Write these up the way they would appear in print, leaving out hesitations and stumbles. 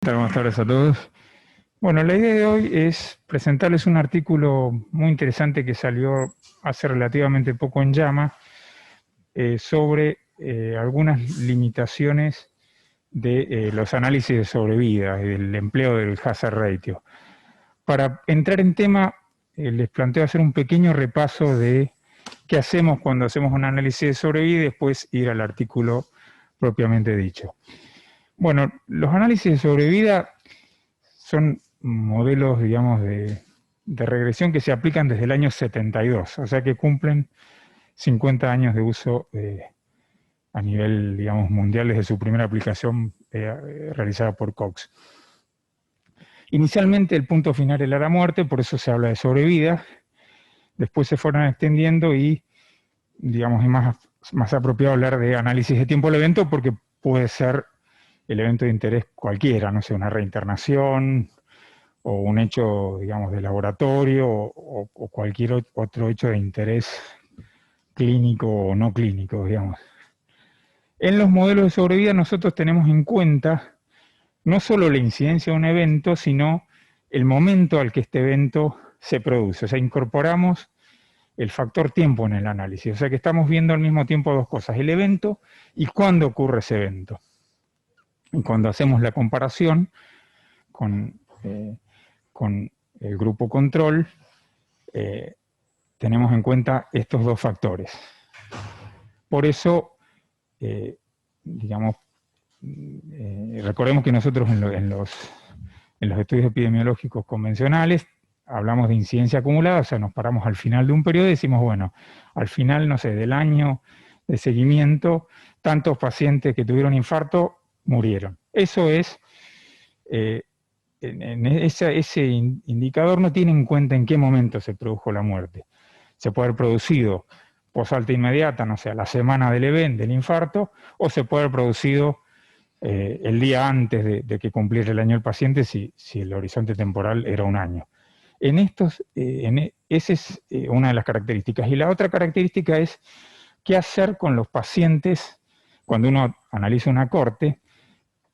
Buenas tardes a todos. Bueno, la idea de hoy es presentarles un artículo muy interesante que salió hace relativamente poco en JAMA sobre algunas limitaciones de los análisis de sobrevida y del empleo del hazard ratio. Para entrar en tema, les planteo hacer un pequeño repaso de qué hacemos cuando hacemos un análisis de sobrevida y después ir al artículo propiamente dicho. Bueno, los análisis de sobrevida son modelos, digamos, de regresión que se aplican desde el año 72, o sea que cumplen 50 años de uso a nivel, digamos, mundial desde su primera aplicación realizada por Cox. Inicialmente el punto final era la muerte, por eso se habla de sobrevida. Después se fueron extendiendo y, digamos, es más apropiado hablar de análisis de tiempo del evento porque puede ser el evento de interés cualquiera, no sé, una reinternación o un hecho, digamos, de laboratorio o cualquier otro hecho de interés clínico o no clínico, digamos. En los modelos de sobrevida nosotros tenemos en cuenta no solo la incidencia de un evento, sino el momento al que este evento se produce. O sea, incorporamos el factor tiempo en el análisis. O sea que estamos viendo al mismo tiempo dos cosas, el evento y cuándo ocurre ese evento. Y cuando hacemos la comparación con el grupo control, tenemos en cuenta estos dos factores. Por eso, digamos, recordemos que nosotros en los estudios epidemiológicos convencionales hablamos de incidencia acumulada, o sea, nos paramos al final de un periodo y decimos, bueno, al final, no sé, del año de seguimiento, tantos pacientes que tuvieron infarto murieron. Eso es, ese indicador no tiene en cuenta en qué momento se produjo la muerte. Se puede haber producido posalta inmediata, no sé, a la semana del evento, del infarto, o se puede haber producido el día antes de que cumpliera el año el paciente si el horizonte temporal era un año. Esa es una de las características. Y la otra característica es qué hacer con los pacientes, cuando uno analiza una corte,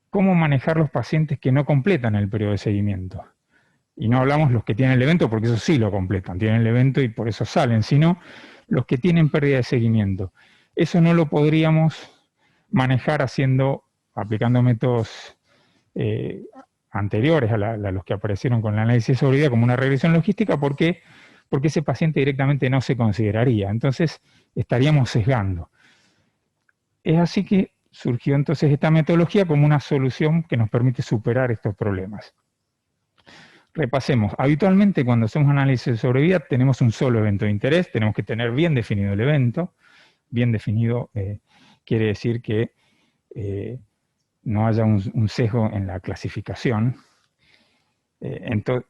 cómo manejar los pacientes que no completan el periodo de seguimiento. Y no hablamos los que tienen el evento, porque eso sí lo completan, tienen el evento y por eso salen, sino los que tienen pérdida de seguimiento. Eso no lo podríamos manejar aplicando métodos anteriores a los que aparecieron con el análisis de sobrevida como una regresión logística, porque ese paciente directamente no se consideraría. Entonces estaríamos sesgando. Es así que surgió entonces esta metodología como una solución que nos permite superar estos problemas. Repasemos. Habitualmente cuando hacemos análisis de sobrevida tenemos un solo evento de interés, tenemos que tener bien definido el evento. Bien definido quiere decir que no haya un sesgo en la clasificación. Entonces,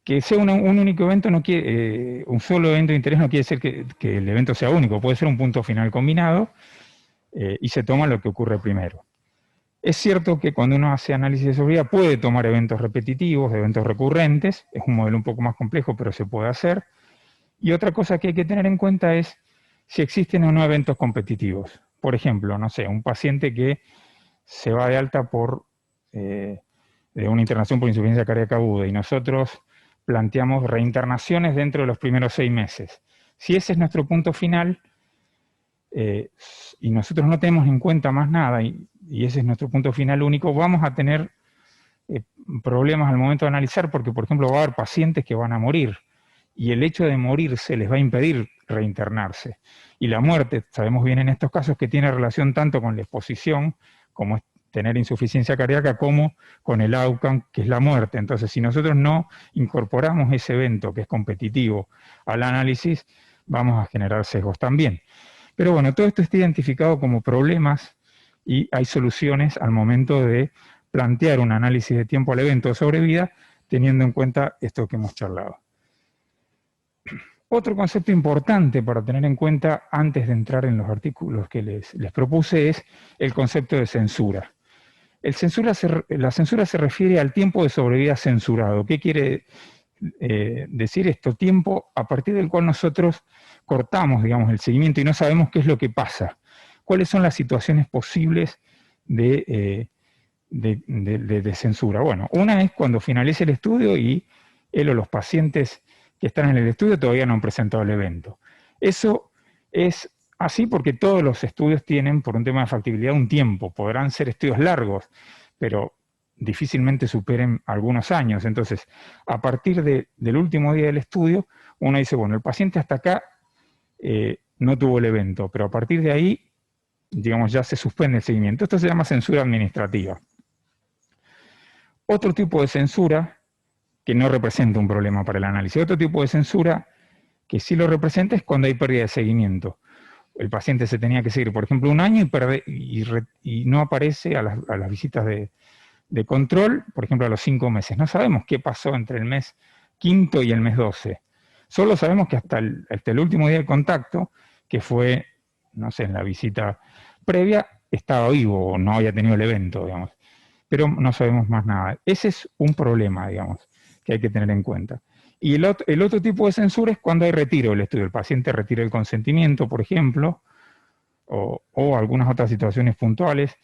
que sea un único evento no quiere, un solo evento de interés no quiere decir que el evento sea único, puede ser un punto final combinado y se toma lo que ocurre primero. Es cierto que cuando uno hace análisis de sobrevida puede tomar eventos repetitivos, eventos recurrentes, es un modelo un poco más complejo, pero se puede hacer. Y otra cosa que hay que tener en cuenta es si existen o no eventos competitivos. Por ejemplo, no sé, un paciente que se va de alta de una internación por insuficiencia cardíaca aguda y nosotros planteamos reinternaciones dentro de los primeros 6 meses. Si ese es nuestro punto final y nosotros no tenemos en cuenta más nada y ese es nuestro punto final único, vamos a tener problemas al momento de analizar porque, por ejemplo, va a haber pacientes que van a morir y el hecho de morirse les va a impedir reinternarse. Y la muerte, sabemos bien en estos casos que tiene relación tanto con la exposición, como es tener insuficiencia cardíaca, como con el outcome, que es la muerte. Entonces, si nosotros no incorporamos ese evento que es competitivo al análisis, vamos a generar sesgos también. Pero bueno, todo esto está identificado como problemas y hay soluciones al momento de plantear un análisis de tiempo al evento de sobrevida, teniendo en cuenta esto que hemos charlado. Otro concepto importante para tener en cuenta antes de entrar en los artículos que les propuse es el concepto de censura. La censura se refiere al tiempo de sobrevida censurado. ¿Qué quiere decir esto? Tiempo a partir del cual nosotros cortamos, digamos, el seguimiento y no sabemos qué es lo que pasa. ¿Cuáles son las situaciones posibles de de censura. Bueno, una es cuando finalice el estudio y él o los pacientes que están en el estudio todavía no han presentado el evento. Eso es así porque todos los estudios tienen, por un tema de factibilidad, un tiempo. Podrán ser estudios largos, pero difícilmente superen algunos años. Entonces, a partir del último día del estudio, uno dice, bueno, el paciente hasta acá no tuvo el evento, pero a partir de ahí, digamos, ya se suspende el seguimiento. Esto se llama censura administrativa. Otro tipo de censura que no representa un problema para el análisis. Otro tipo de censura que sí lo representa es cuando hay pérdida de seguimiento. El paciente se tenía que seguir, por ejemplo, un año y no aparece a las visitas de control, por ejemplo, a los 5 meses. No sabemos qué pasó entre el mes quinto y el mes 12. Solo sabemos que hasta el último día de contacto, que fue, no sé, en la visita previa, estaba vivo o no había tenido el evento, digamos. Pero no sabemos más nada. Ese es un problema, digamos, que hay que tener en cuenta. Y el otro tipo de censura es cuando hay retiro del estudio. El paciente retira el consentimiento, por ejemplo, o algunas otras situaciones puntuales,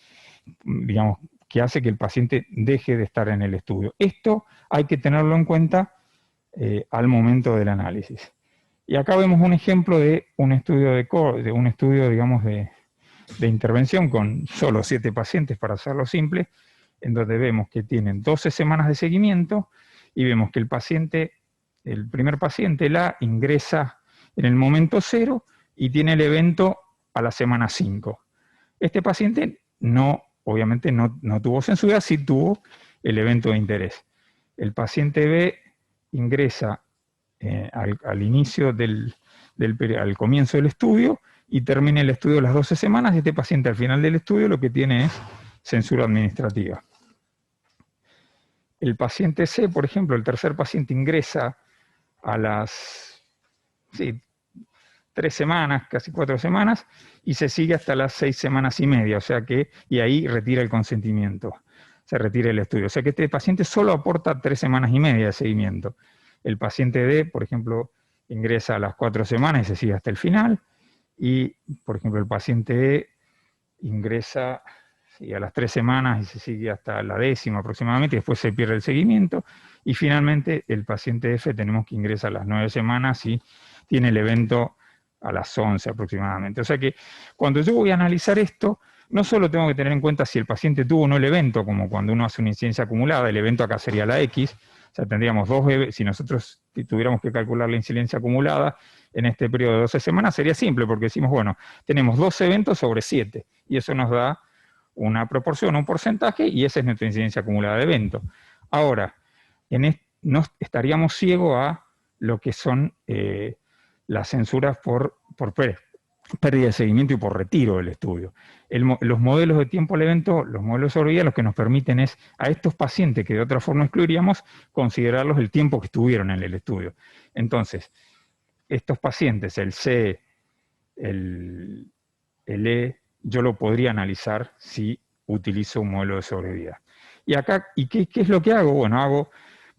digamos, que hace que el paciente deje de estar en el estudio. Esto hay que tenerlo en cuenta al momento del análisis. Y acá vemos un ejemplo de un estudio, digamos, de intervención con solo 7 pacientes, para hacerlo simple, en donde vemos que tienen 12 semanas de seguimiento y vemos que el primer paciente ingresa en el momento 0 y tiene el evento a la semana 5. Este paciente obviamente no tuvo censura, sí tuvo el evento de interés. El paciente B ingresa al inicio al comienzo del estudio y termina el estudio a las 12 semanas. Este paciente al final del estudio lo que tiene es censura administrativa. El paciente C, por ejemplo, el tercer paciente ingresa a las 3 semanas, casi 4 semanas, y se sigue hasta las 6 semanas y media, y ahí retira el consentimiento, se retira el estudio. O sea que este paciente solo aporta 3 semanas y media de seguimiento. El paciente D, por ejemplo, ingresa a las 4 semanas y se sigue hasta el final, y, por ejemplo, el paciente E ingresa a las 3 semanas y se sigue hasta la 10ª aproximadamente, y después se pierde el seguimiento, y finalmente el paciente F tenemos que ingresa a las 9 semanas y tiene el evento a las 11 aproximadamente. O sea que cuando yo voy a analizar esto, no solo tengo que tener en cuenta si el paciente tuvo o no el evento, como cuando uno hace una incidencia acumulada, el evento acá sería la X, o sea, tendríamos si nosotros tuviéramos que calcular la incidencia acumulada en este periodo de 12 semanas, sería simple, porque decimos, bueno, tenemos 12 eventos sobre 7, y eso nos da una proporción, un porcentaje, y esa es nuestra incidencia acumulada de eventos. Ahora, no estaríamos ciegos a lo que son las censuras por pérdida de seguimiento y por retiro del estudio. Los modelos de tiempo al evento, los modelos de sobrevida, lo que nos permiten es a estos pacientes que de otra forma excluiríamos, considerarlos el tiempo que estuvieron en el estudio. Entonces, estos pacientes, el C, el E, yo lo podría analizar si utilizo un modelo de sobrevida. Y acá, ¿qué es lo que hago? Bueno, hago,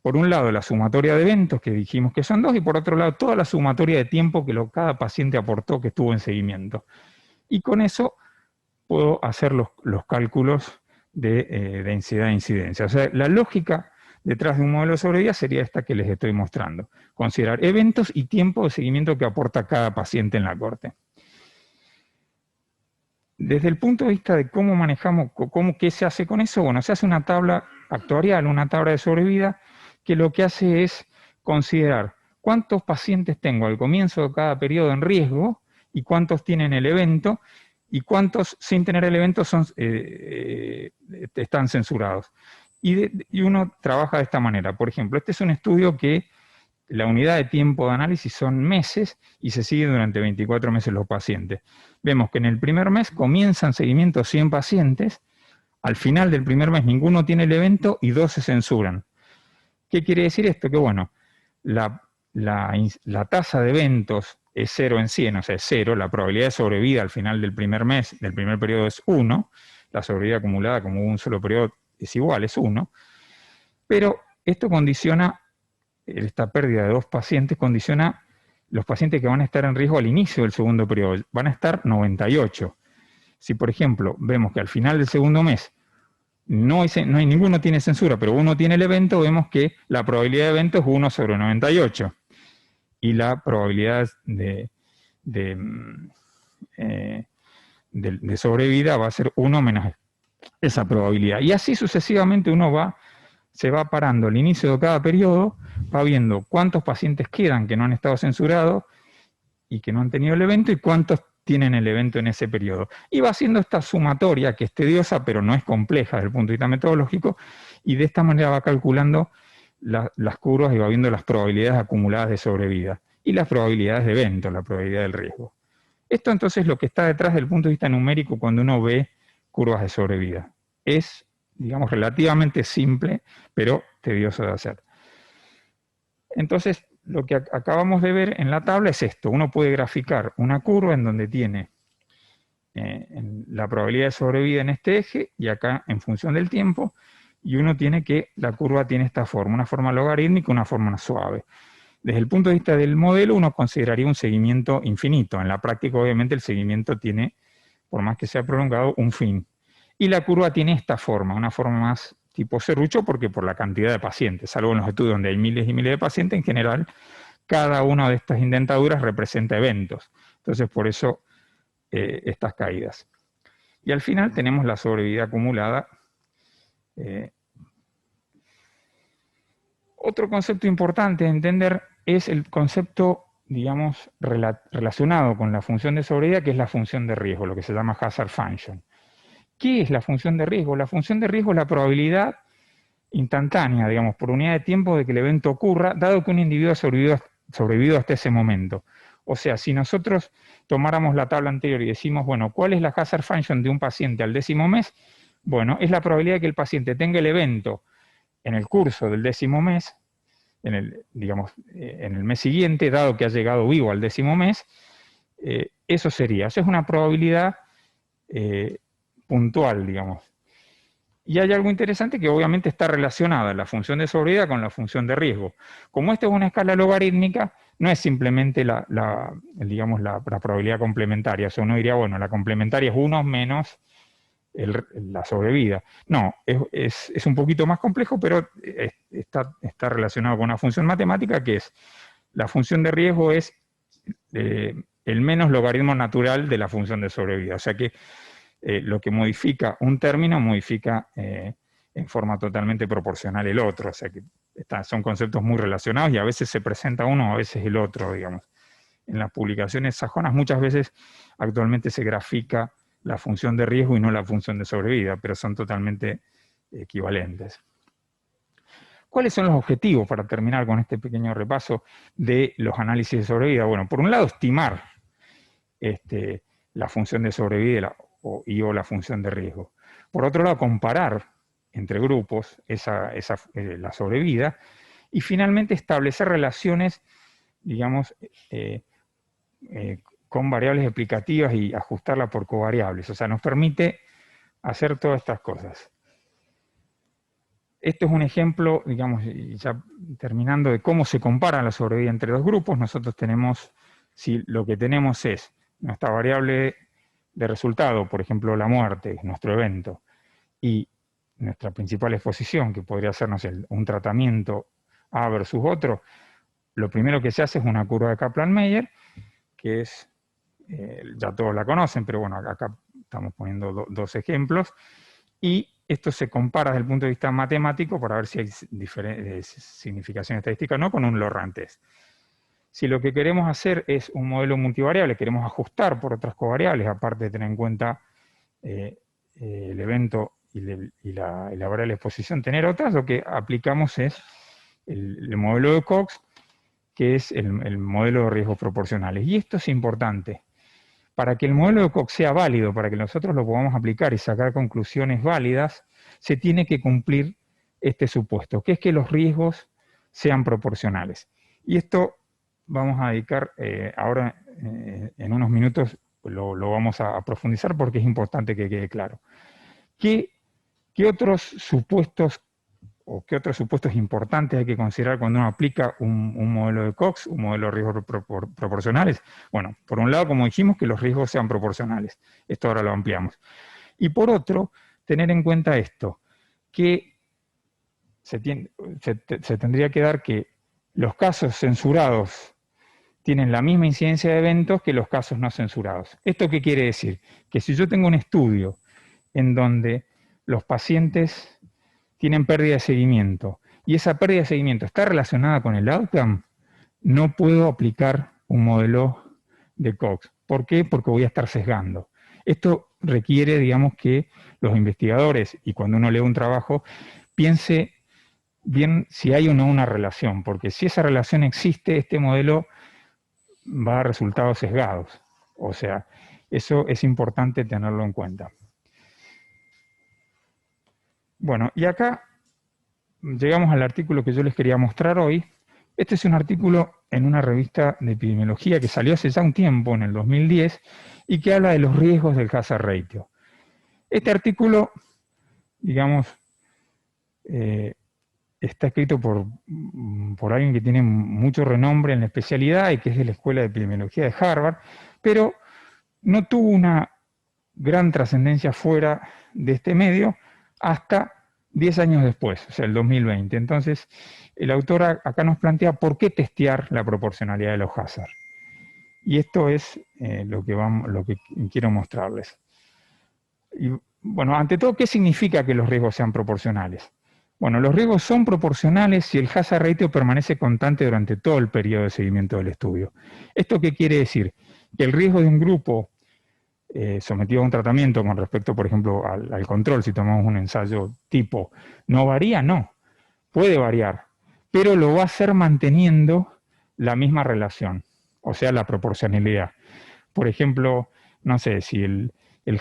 por un lado, la sumatoria de eventos, que dijimos que son 2, y por otro lado, toda la sumatoria de tiempo que cada paciente aportó que estuvo en seguimiento. Y con eso puedo hacer los cálculos de densidad e incidencia. O sea, la lógica detrás de un modelo de sobrevida sería esta que les estoy mostrando. Considerar eventos y tiempo de seguimiento que aporta cada paciente en la corte. Desde el punto de vista de cómo manejamos, qué se hace con eso, bueno, se hace una tabla actuarial, una tabla de sobrevida, que lo que hace es considerar cuántos pacientes tengo al comienzo de cada periodo en riesgo y cuántos tienen el evento y cuántos sin tener el evento están censurados. Y uno trabaja de esta manera. Por ejemplo, este es un estudio que la unidad de tiempo de análisis son meses y se sigue durante 24 meses los pacientes. Vemos que en el primer mes comienzan seguimiento 100 pacientes, al final del primer mes ninguno tiene el evento y 2 se censuran. ¿Qué quiere decir esto? Que bueno, la tasa de eventos es 0 en 100, o sea, es 0, la probabilidad de sobrevida al final del primer mes, del primer periodo es 1, la sobrevida acumulada como un solo periodo es igual, es 1, pero esto condiciona, esta pérdida de 2 pacientes condiciona los pacientes que van a estar en riesgo al inicio del segundo periodo, van a estar 98. Si, por ejemplo, vemos que al final del segundo mes ninguno tiene censura, pero uno tiene el evento, vemos que la probabilidad de evento es 1 sobre 98. Y la probabilidad de sobrevida va a ser 1 menos esa probabilidad. Y así sucesivamente uno se va parando al inicio de cada periodo, va viendo cuántos pacientes quedan que no han estado censurados y que no han tenido el evento y cuántos tienen el evento en ese periodo. Y va haciendo esta sumatoria que es tediosa, pero no es compleja desde el punto de vista metodológico, y de esta manera va calculando las curvas y va viendo las probabilidades acumuladas de sobrevida y las probabilidades de evento, la probabilidad del riesgo. Esto entonces es lo que está detrás del punto de vista numérico cuando uno ve curvas de sobrevida. Es, digamos, relativamente simple, pero tedioso de hacer. Entonces, lo que acabamos de ver en la tabla es esto. Uno puede graficar una curva en donde tiene la probabilidad de sobrevida en este eje y acá en función del tiempo, y uno tiene que la curva tiene esta forma, una forma logarítmica, una forma suave. Desde el punto de vista del modelo, uno consideraría un seguimiento infinito. En la práctica, obviamente, el seguimiento tiene, por más que sea prolongado, un fin. Y la curva tiene esta forma, una forma más tipo serrucho, porque por la cantidad de pacientes, salvo en los estudios donde hay miles y miles de pacientes, en general, cada una de estas indentaduras representa eventos. Entonces, por eso estas caídas. Y al final tenemos la sobrevida acumulada. Otro concepto importante de entender es el concepto, digamos, relacionado con la función de sobrevida, que es la función de riesgo, lo que se llama hazard function. ¿Qué es la función de riesgo? La función de riesgo es la probabilidad instantánea, digamos, por unidad de tiempo de que el evento ocurra, dado que un individuo ha sobrevivido hasta ese momento. O sea, si nosotros tomáramos la tabla anterior y decimos, bueno, ¿cuál es la hazard function de un paciente al 10º mes? Bueno, es la probabilidad de que el paciente tenga el evento en el curso del 10º mes, en el mes siguiente, dado que ha llegado vivo al 10º mes, eso sería. Eso es una probabilidad puntual, digamos. Y hay algo interesante que obviamente está relacionada la función de sobrevida con la función de riesgo. Como esta es una escala logarítmica, no es simplemente la probabilidad complementaria. O sea, uno diría, bueno, la complementaria es 1 menos la sobrevida. No, es un poquito más complejo, pero está relacionado con una función matemática que es, la función de riesgo es el menos logaritmo natural de la función de sobrevida. O sea que lo que modifica un término modifica en forma totalmente proporcional el otro. O sea que son conceptos muy relacionados y a veces se presenta uno, a veces el otro, digamos. En las publicaciones sajonas muchas veces actualmente se grafica la función de riesgo y no la función de sobrevida, pero son totalmente equivalentes. ¿Cuáles son los objetivos, para terminar con este pequeño repaso, de los análisis de sobrevida? Bueno, por un lado, estimar la función de sobrevida o la función de riesgo. Por otro lado, comparar entre grupos la sobrevida. Y finalmente, establecer relaciones, digamos, con variables explicativas y ajustarla por covariables. O sea, nos permite hacer todas estas cosas. Esto es un ejemplo, digamos, ya terminando, de cómo se compara la sobrevida entre dos grupos. Nosotros tenemos, si lo que tenemos es nuestra variable de resultado, por ejemplo, la muerte, nuestro evento, y nuestra principal exposición, que podría ser, no sé, un tratamiento A versus otro, lo primero que se hace es una curva de Kaplan-Meier, que es, ya todos la conocen, pero bueno, acá estamos poniendo dos ejemplos, y esto se compara desde el punto de vista matemático para ver si hay significación estadística o no con un Lorentz test. Si lo que queremos hacer es un modelo multivariable, queremos ajustar por otras covariables, aparte de tener en cuenta el evento y la variable de exposición, tener otras, lo que aplicamos es el modelo de Cox, que es el modelo de riesgos proporcionales. Y esto es importante. Para que el modelo de Cox sea válido, para que nosotros lo podamos aplicar y sacar conclusiones válidas, se tiene que cumplir este supuesto, que es que los riesgos sean proporcionales. Y esto vamos a dedicar ahora, en unos minutos, lo vamos a profundizar porque es importante que quede claro. ¿Qué otros supuestos o qué otros supuestos importantes hay que considerar cuando uno aplica un modelo de Cox, un modelo de riesgos proporcionales? Bueno, por un lado, como dijimos, que los riesgos sean proporcionales. Esto ahora lo ampliamos. Y por otro, tener en cuenta esto. que se tendría que dar que los casos censurados tienen la misma incidencia de eventos que los casos no censurados. ¿Esto qué quiere decir? Que si yo tengo un estudio en donde los pacientes tienen pérdida de seguimiento y esa pérdida de seguimiento está relacionada con el outcome, no puedo aplicar un modelo de Cox. ¿Por qué? Porque voy a estar sesgando. Esto requiere, digamos, que los investigadores, y cuando uno lee un trabajo, piense bien si hay o no una relación, porque si esa relación existe, este modelo va a dar resultados sesgados. O sea, eso es importante tenerlo en cuenta. Bueno, y acá llegamos al artículo que yo les quería mostrar hoy. Este es un artículo en una revista de epidemiología que salió hace ya un tiempo, en el 2010, y que habla de los riesgos del hazard ratio. Este artículo, digamos, está escrito por alguien que tiene mucho renombre en la especialidad y que es de la Escuela de Epidemiología de Harvard, pero no tuvo una gran trascendencia fuera de este medio hasta 10 años después, o sea, el 2020. Entonces, el autor acá nos plantea por qué testear la proporcionalidad de los hazard. Y esto es lo que quiero mostrarles. Y, bueno, ante todo, ¿qué significa que los riesgos sean proporcionales? Bueno, los riesgos son proporcionales si el hazard ratio permanece constante durante todo el periodo de seguimiento del estudio. ¿Esto qué quiere decir? Que el riesgo de un grupo sometido a un tratamiento con respecto, por ejemplo, al control, si tomamos un ensayo tipo, ¿no varía? No, puede variar, pero lo va a hacer manteniendo la misma relación, o sea, la proporcionalidad. Por ejemplo, no sé, si el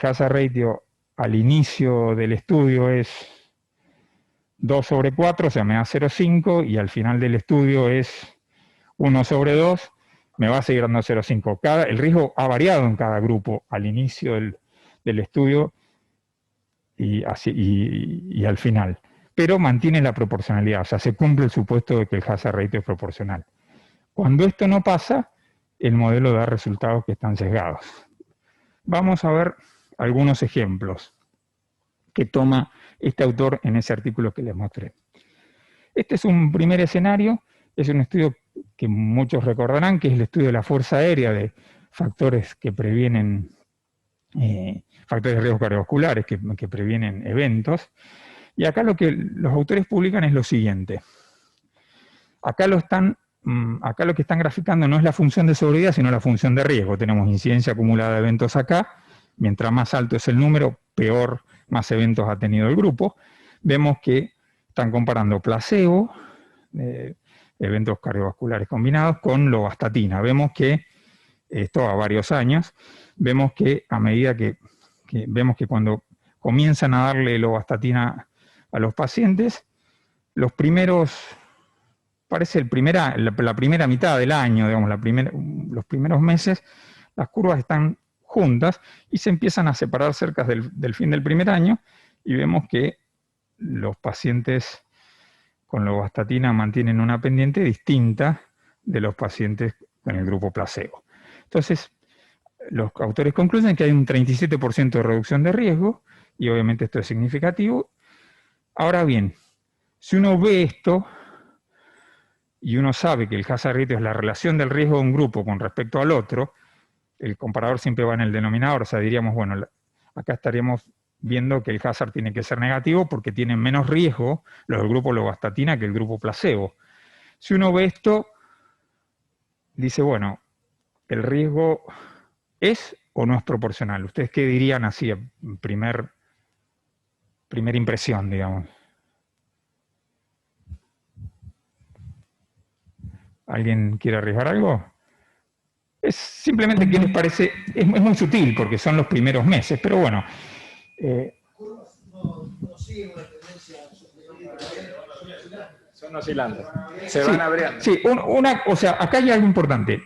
hazard ratio al inicio del estudio es 2/4, o sea, me da 0,5, y al final del estudio es 1/2, me va a seguir dando 0,5. El riesgo ha variado en cada grupo al inicio del estudio y al final, pero mantiene la proporcionalidad, o sea, se cumple el supuesto de que el hazard ratio es proporcional. Cuando esto no pasa, el modelo da resultados que están sesgados. Vamos a ver algunos ejemplos que toma este autor en ese artículo que les mostré. Este es un primer escenario, es un estudio que muchos recordarán, que es el estudio de la fuerza aérea de factores que previenen, factores de riesgo cardiovasculares que previenen eventos. Y acá lo que los autores publican es lo siguiente. Acá lo que están graficando no es la función de seguridad, sino la función de riesgo. Tenemos incidencia acumulada de eventos acá. Mientras más alto es el número, más eventos ha tenido el grupo. Vemos que están comparando placebo, eventos cardiovasculares combinados, con lovastatina. Vemos que, esto a varios años, vemos que a medida vemos que cuando comienzan a darle lovastatina a los pacientes, los primeros, parece la primera mitad del año, digamos, los primeros meses, las curvas están juntas y se empiezan a separar cerca del fin del primer año, y vemos que los pacientes con lovastatina mantienen una pendiente distinta de los pacientes con el grupo placebo. Entonces, los autores concluyen que hay un 37% de reducción de riesgo, y obviamente esto es significativo. Ahora bien, si uno ve esto, y uno sabe que el hazard ratio es la relación del riesgo de un grupo con respecto al otro, el comparador siempre va en el denominador, o sea, diríamos, bueno, acá estaríamos viendo que el hazard tiene que ser negativo porque tienen menos riesgo los del grupo lovastatina que el grupo placebo. Si uno ve esto, dice, bueno, ¿el riesgo es o no es proporcional? ¿Ustedes qué dirían así, primera impresión, digamos? ¿Alguien quiere arriesgar algo? Es simplemente que les parece, es muy sutil porque son los primeros meses, pero bueno. No siguen una tendencia son oscilantes, se van abriendo. Sí, o sea, acá hay algo importante.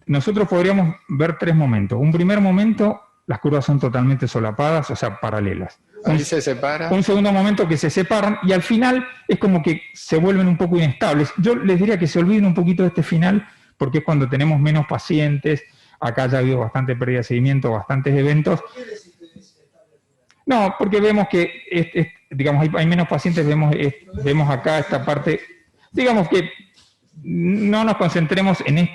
Nosotros podríamos ver tres momentos. Un primer momento, las curvas son totalmente solapadas, o sea, paralelas. Ahí se separa. Un segundo momento que se separan y al final es como que se vuelven un poco inestables. Yo les diría que se olviden un poquito de este final porque es cuando tenemos menos pacientes. Acá ya ha habido bastante pérdida de seguimiento, bastantes eventos. No, porque vemos que, digamos, hay menos pacientes, vemos acá esta parte, digamos que no nos concentremos en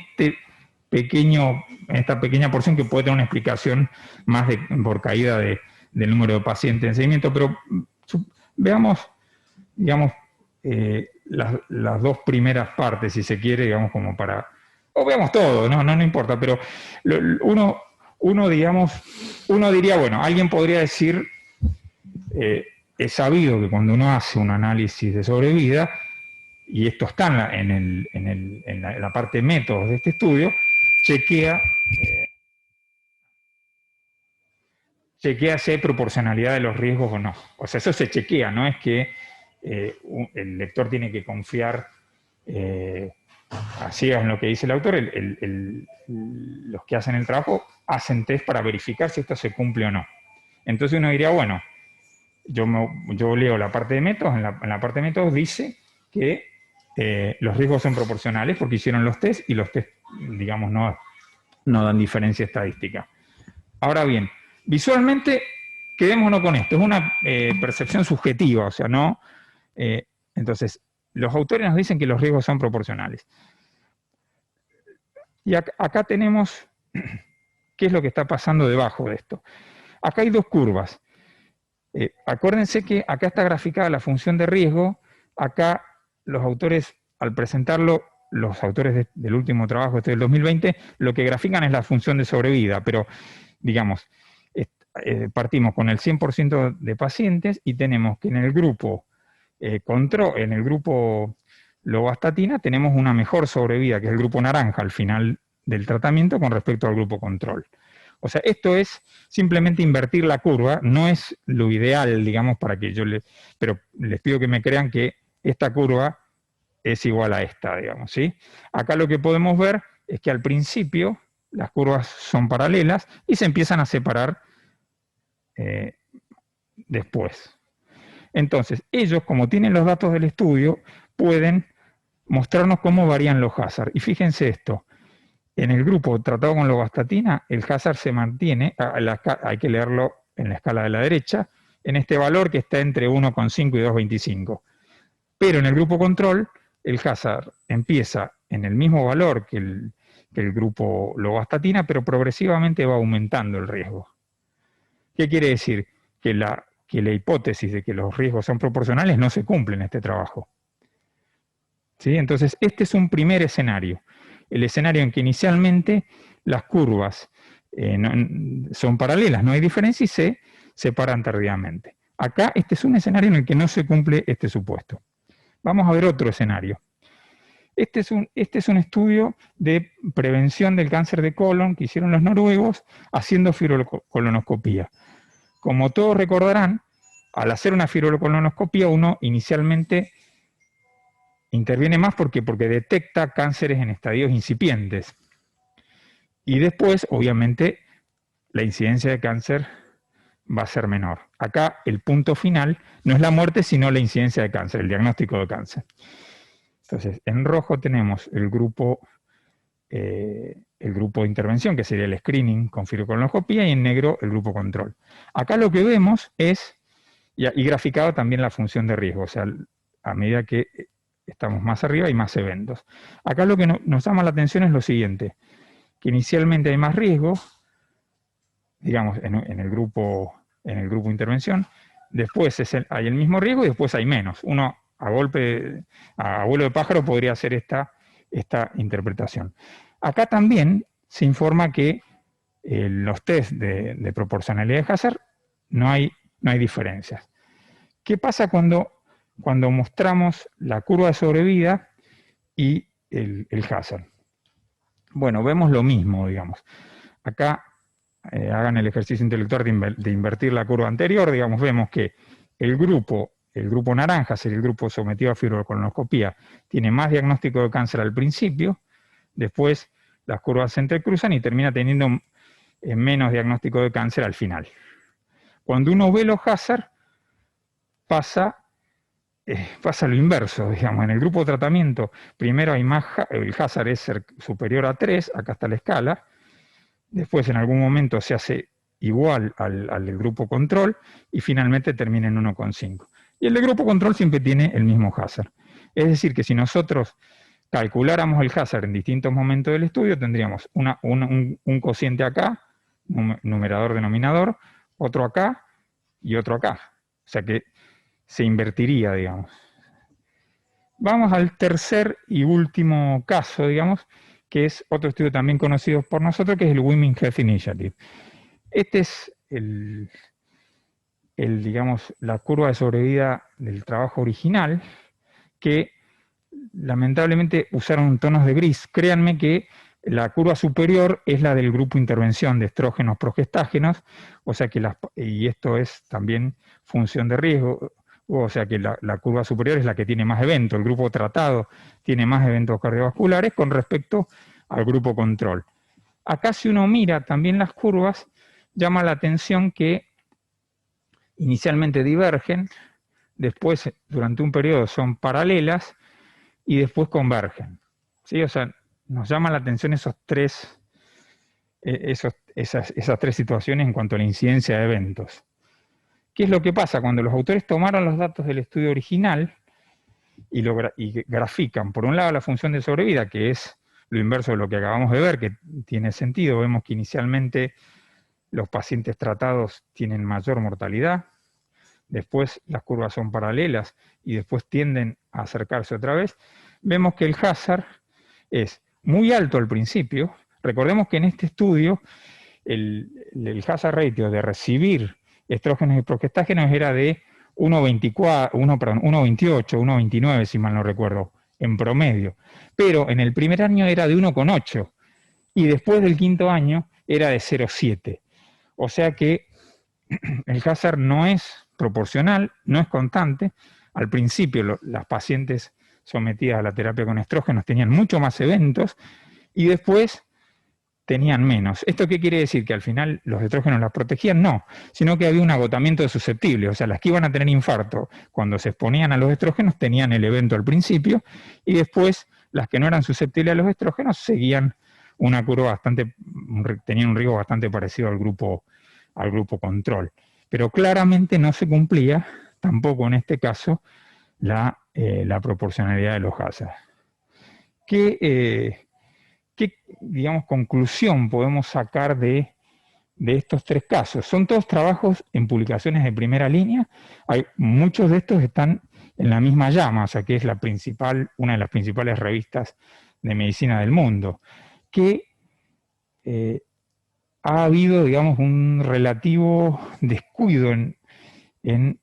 en esta pequeña porción que puede tener una explicación más por caída del número de pacientes en seguimiento, pero veamos, digamos, las dos primeras partes, si se quiere, digamos, como para... O veamos todo, no importa, pero uno diría, bueno, alguien podría decir, es sabido que cuando uno hace un análisis de sobrevida, y esto está en la parte de métodos de este estudio, chequea si hay proporcionalidad de los riesgos o no. O sea, eso se chequea, no es que el lector tiene que confiar así es lo que dice el autor. Los que hacen el trabajo hacen test para verificar si esto se cumple o no. Entonces uno diría, bueno, yo leo la parte de métodos, en la parte de métodos dice que los riesgos son proporcionales porque hicieron los test y los test, digamos, no dan diferencia estadística. Ahora bien, visualmente, quedémonos con esto, es una percepción subjetiva, o sea, no... entonces, los autores nos dicen que los riesgos son proporcionales. Y acá tenemos qué es lo que está pasando debajo de esto. Acá hay dos curvas. Acuérdense que acá está graficada la función de riesgo. Acá los autores, al presentarlo, los autores del último trabajo, este del 2020, lo que grafican es la función de sobrevida, pero, digamos, partimos con el 100% de pacientes y tenemos que en el grupo en el grupo lovastatina tenemos una mejor sobrevida, que es el grupo naranja al final del tratamiento con respecto al grupo control. O sea, esto es simplemente invertir la curva, no es lo ideal, digamos, para que pero les pido que me crean que esta curva es igual a esta, digamos, ¿sí? Acá lo que podemos ver es que al principio las curvas son paralelas y se empiezan a separar después. Entonces, ellos, como tienen los datos del estudio, pueden mostrarnos cómo varían los hazard. Y fíjense esto, en el grupo tratado con lovastatina, el hazard se mantiene, hay que leerlo en la escala de la derecha, en este valor que está entre 1,5 y 2,25. Pero en el grupo control, el hazard empieza en el mismo valor que el grupo lovastatina, pero progresivamente va aumentando el riesgo. ¿Qué quiere decir? Que la hipótesis de que los riesgos son proporcionales no se cumple en este trabajo. ¿Sí? Entonces, este es un primer escenario. El escenario en que inicialmente las curvas son paralelas, no hay diferencia y se separan tardíamente. Acá este es un escenario en el que no se cumple este supuesto. Vamos a ver otro escenario. Este es un estudio de prevención del cáncer de colon que hicieron los noruegos haciendo fibrocolonscopía. Como todos recordarán, al hacer una fibrocolonscopía uno inicialmente interviene más porque detecta cánceres en estadios incipientes. Y después, obviamente, la incidencia de cáncer va a ser menor. Acá el punto final no es la muerte, sino la incidencia de cáncer, el diagnóstico de cáncer. Entonces, en rojo tenemos el grupo de intervención, que sería el screening con fibrocolonscopía, y en negro el grupo control. Acá lo que vemos es, y graficado también la función de riesgo, o sea, a medida que estamos más arriba hay más eventos. Acá lo que nos llama la atención es lo siguiente, que inicialmente hay más riesgo, digamos, en el grupo intervención, después hay el mismo riesgo y después hay menos. Uno a vuelo de pájaro podría hacer esta interpretación. Acá también se informa que los test de proporcionalidad de hazard no hay diferencias. ¿Qué pasa cuando mostramos la curva de sobrevida y el hazard? Bueno, vemos lo mismo, digamos. Acá hagan el ejercicio intelectual de invertir la curva anterior, digamos, vemos que el grupo naranja, sería el grupo sometido a fibrocolonscopía, tiene más diagnóstico de cáncer al principio, después las curvas se entrecruzan y termina teniendo menos diagnóstico de cáncer al final. Cuando uno ve los hazard, pasa lo inverso, digamos, en el grupo de tratamiento, primero hay más, el hazard es superior a 3, acá está la escala, después en algún momento se hace igual al del grupo control y finalmente termina en 1,5. Y el del grupo control siempre tiene el mismo hazard. Es decir, que si nosotros calculáramos el hazard en distintos momentos del estudio, tendríamos un cociente acá, numerador-denominador, otro acá y otro acá. O sea que se invertiría, digamos. Vamos al tercer y último caso, digamos, que es otro estudio también conocido por nosotros, que es el Women Health Initiative. Este es digamos, la curva de sobrevida del trabajo original, que lamentablemente usaron tonos de gris. Créanme que la curva superior es la del grupo intervención de estrógenos progestágenos, o sea que y esto es también función de riesgo, o sea que la curva superior es la que tiene más eventos, el grupo tratado tiene más eventos cardiovasculares con respecto al grupo control. Acá si uno mira también las curvas, llama la atención que inicialmente divergen, después durante un periodo son paralelas y después convergen. ¿Sí? O sea, nos llama la atención esas tres situaciones en cuanto a la incidencia de eventos. ¿Qué es lo que pasa? Cuando los autores tomaron los datos del estudio original y grafican, por un lado, la función de sobrevida, que es lo inverso de lo que acabamos de ver, que tiene sentido. Vemos que inicialmente los pacientes tratados tienen mayor mortalidad, después las curvas son paralelas y después tienden a acercarse otra vez. Vemos que el hazard es muy alto al principio. Recordemos que en este estudio el hazard ratio de recibir estrógenos y progestágenos era de 1,28, 1,29 si mal no recuerdo, en promedio. Pero en el primer año era de 1,8 y después del quinto año era de 0,7. O sea que el hazard no es proporcional, no es constante. Al principio las pacientes sometidas a la terapia con estrógenos tenían mucho más eventos y después tenían menos. ¿Esto qué quiere decir? ¿Que al final los estrógenos las protegían? No, sino que había un agotamiento de susceptibles. O sea, las que iban a tener infarto cuando se exponían a los estrógenos tenían el evento al principio y después las que no eran susceptibles a los estrógenos seguían una curva tenían un riesgo bastante parecido al grupo control. Pero claramente no se cumplía, tampoco en este caso, la proporcionalidad de los hazards. ¿Qué, digamos, conclusión podemos sacar de estos tres casos? Son todos trabajos en publicaciones de primera línea. Muchos de estos están en la misma JAMA, o sea que es una de las principales revistas de medicina del mundo, que ha habido, digamos, un relativo descuido en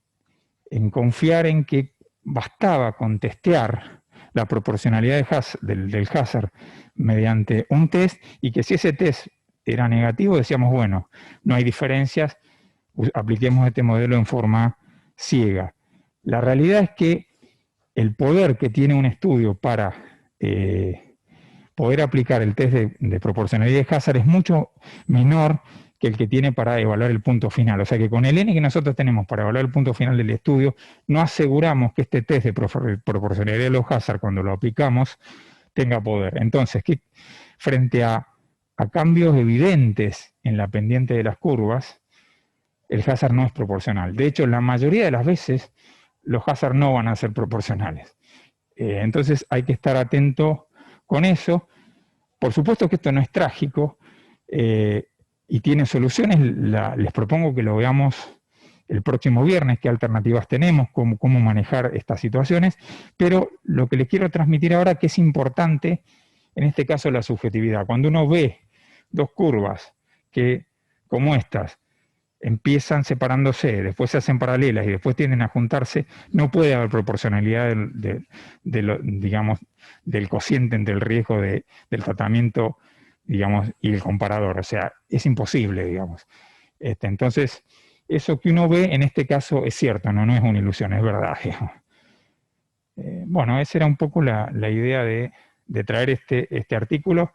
confiar en que bastaba con testear la proporcionalidad del hazard mediante un test, y que si ese test era negativo decíamos, bueno, no hay diferencias, apliquemos este modelo en forma ciega. La realidad es que el poder que tiene un estudio para poder aplicar el test de proporcionalidad de hazard es mucho menor que el que tiene para evaluar el punto final. O sea que con el N que nosotros tenemos para evaluar el punto final del estudio, no aseguramos que este test de proporcionalidad de los hazard, cuando lo aplicamos, tenga poder. Entonces, frente a cambios evidentes en la pendiente de las curvas, el hazard no es proporcional. De hecho, la mayoría de las veces, los hazard no van a ser proporcionales. Entonces hay que estar atento con eso. Por supuesto que esto no es trágico, y tiene soluciones. Les propongo que lo veamos el próximo viernes, qué alternativas tenemos, cómo manejar estas situaciones, pero lo que les quiero transmitir ahora que es importante, en este caso la subjetividad. Cuando uno ve dos curvas que, como estas, empiezan separándose, después se hacen paralelas y después tienden a juntarse, no puede haber proporcionalidad digamos, del cociente entre el riesgo del tratamiento, digamos, y el comparador. O sea, es imposible, digamos. Entonces, eso que uno ve en este caso es cierto, no es una ilusión, es verdad. Bueno, esa era un poco la idea de traer este artículo.